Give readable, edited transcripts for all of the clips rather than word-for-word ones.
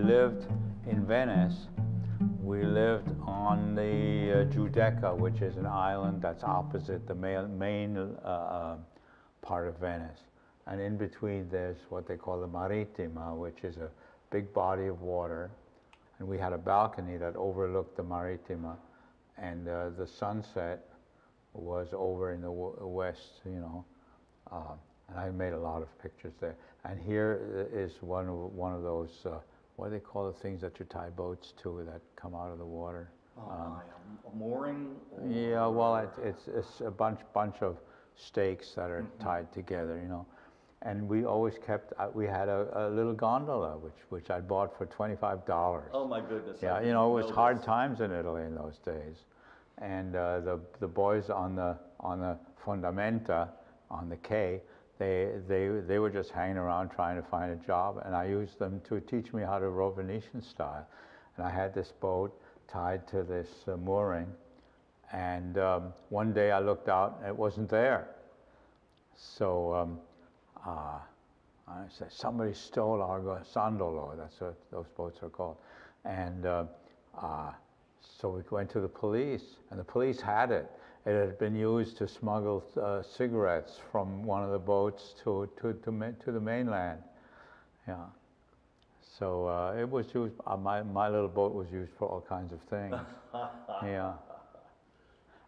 lived in Venice, we lived on the Giudecca, which is an island that's opposite the main part of Venice. And in between there's what they call the Marittima, which is a big body of water. And we had a balcony that overlooked the Marittima, and the sunset was over in the west, you know. And I made a lot of pictures there. And here is one of those, what do they call the things that you tie boats to that come out of the water? A mooring? Yeah, well, it's a bunch of stakes that are tied together, you know. And we always kept, we had a little gondola, which I bought for $25. Oh my goodness. Yeah, you know, it was hard times in Italy in those days. And the boys on the Fondamenta, on the quay, they were just hanging around trying to find a job, and I used them to teach me how to row Venetian style. And I had this boat tied to this mooring, and one day I looked out and it wasn't there. So I said, somebody stole our sandolo, that's what those boats are called. And so we went to the police, and the police had it. It had been used to smuggle cigarettes from one of the boats to the mainland. Yeah. So it was used, my little boat was used for all kinds of things. Yeah.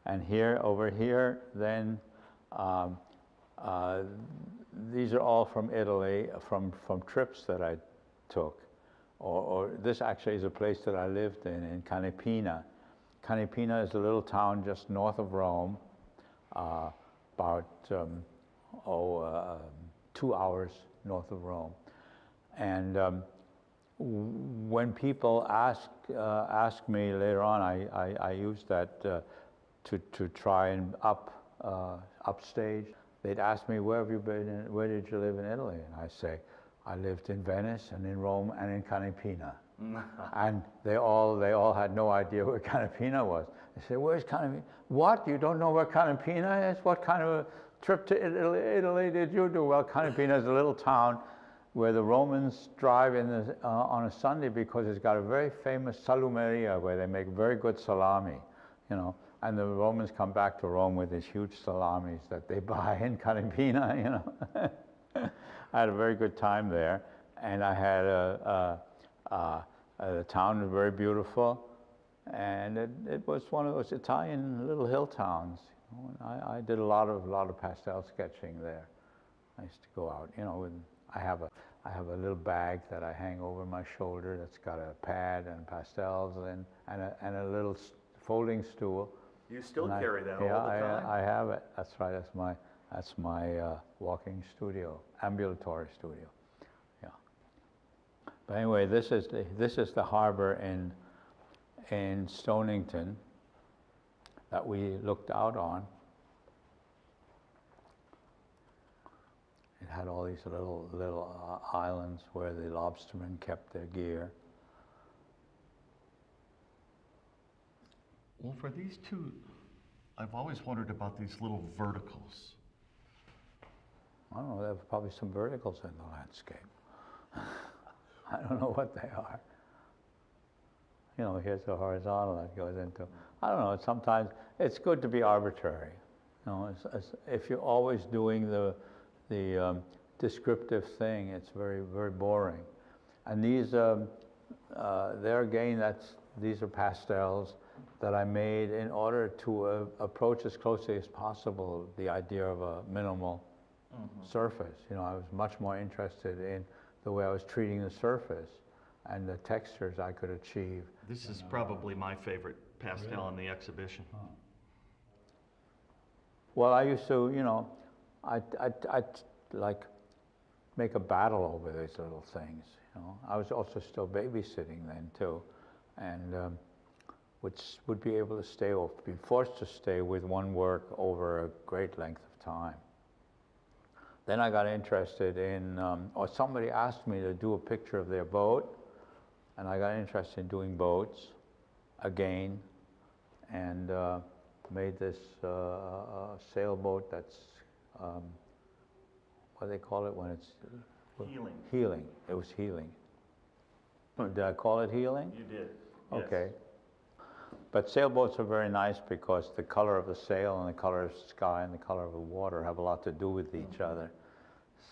And here, over here, then, these are all from Italy, from trips that I took. Or this actually is a place that I lived in Canepina. Canepina is a little town just north of Rome, about 2 hours north of Rome. And when people ask me later on, I use that to try and upstage. They'd ask me, where have you been? Where did you live in Italy? And I say, I lived in Venice and in Rome and in Canepina. And they all had no idea where Canepina was. They said, where's Canepina? What? You don't know where Canepina is? What kind of a trip to Italy did you do? Well, Canepina is a little town where the Romans drive in on a Sunday because it's got a very famous salumeria where they make very good salami, you know. And the Romans come back to Rome with these huge salamis that they buy in Canepina, you know. I had a very good time there, and I had the town was very beautiful, and it was one of those Italian little hill towns. You know, and I did a lot of pastel sketching there. I used to go out, you know, and I have a little bag that I hang over my shoulder that's got a pad and pastels and a little folding stool. You still carry that all the time? I have it. That's right. That's my walking studio, ambulatory studio. Yeah. But anyway, this is the harbor in Stonington that we looked out on. It had all these little islands where the lobstermen kept their gear. Well, for these two, I've always wondered about these little verticals. I don't know, there are probably some verticals in the landscape. I don't know what they are. You know, here's a horizontal that goes into, I don't know, sometimes it's good to be arbitrary. You know, if you're always doing the descriptive thing, it's very, very boring. And these, there again, these are pastels that I made in order to approach as closely as possible the idea of a minimal surface. You know, I was much more interested in the way I was treating the surface and the textures I could achieve. This is probably my favorite pastel in the exhibition. Oh. Well, I used to, you know, I'd like make a battle over these little things. You know, I was also still babysitting then too, and would be able to stay or be forced to stay with one work over a great length of time. Then I got interested in, or somebody asked me to do a picture of their boat, and I got interested in doing boats again, and made this sailboat that's, what do they call it when it's? Healing. Healing, it was healing. Did I call it healing? You did, yes. Okay. But sailboats are very nice because the color of the sail and the color of the sky and the color of the water have a lot to do with each other.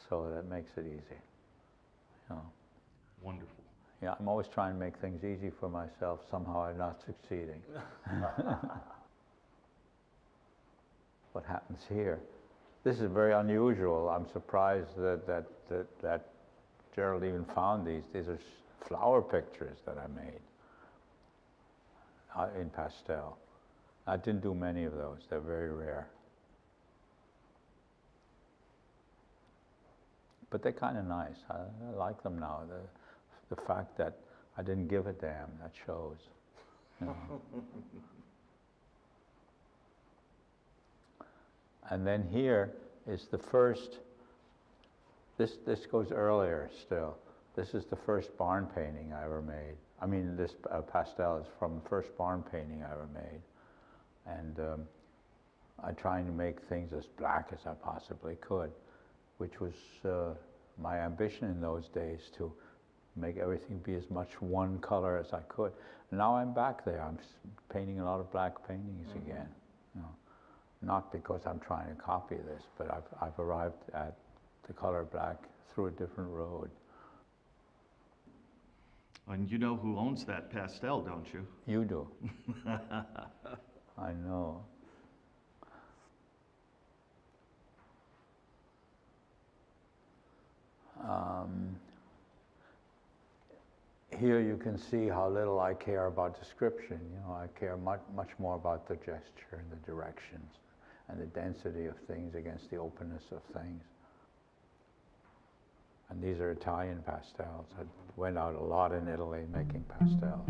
So that makes it easy. You know. Wonderful. Yeah, I'm always trying to make things easy for myself. Somehow I'm not succeeding. What happens here? This is very unusual. I'm surprised that Jerald even found these. These are flower pictures that I made in pastel. I didn't do many of those. They're very rare. But they're kind of nice. I like them now. The fact that I didn't give a damn, that shows. You know. And then here is the first, this goes earlier still. This is the first barn painting I ever made. I mean, this pastel is from the first barn painting I ever made. And I tried to make things as black as I possibly could, which was my ambition in those days, to make everything be as much one color as I could. Now I'm back there. I'm painting a lot of black paintings again. You know, not because I'm trying to copy this, but I've arrived at the color black through a different road. And you know who owns that pastel, don't you? You do. I know. Here you can see how little I care about description. You know, I care much more about the gesture and the directions and the density of things against the openness of things. And these are Italian pastels. I went out a lot in Italy making pastels.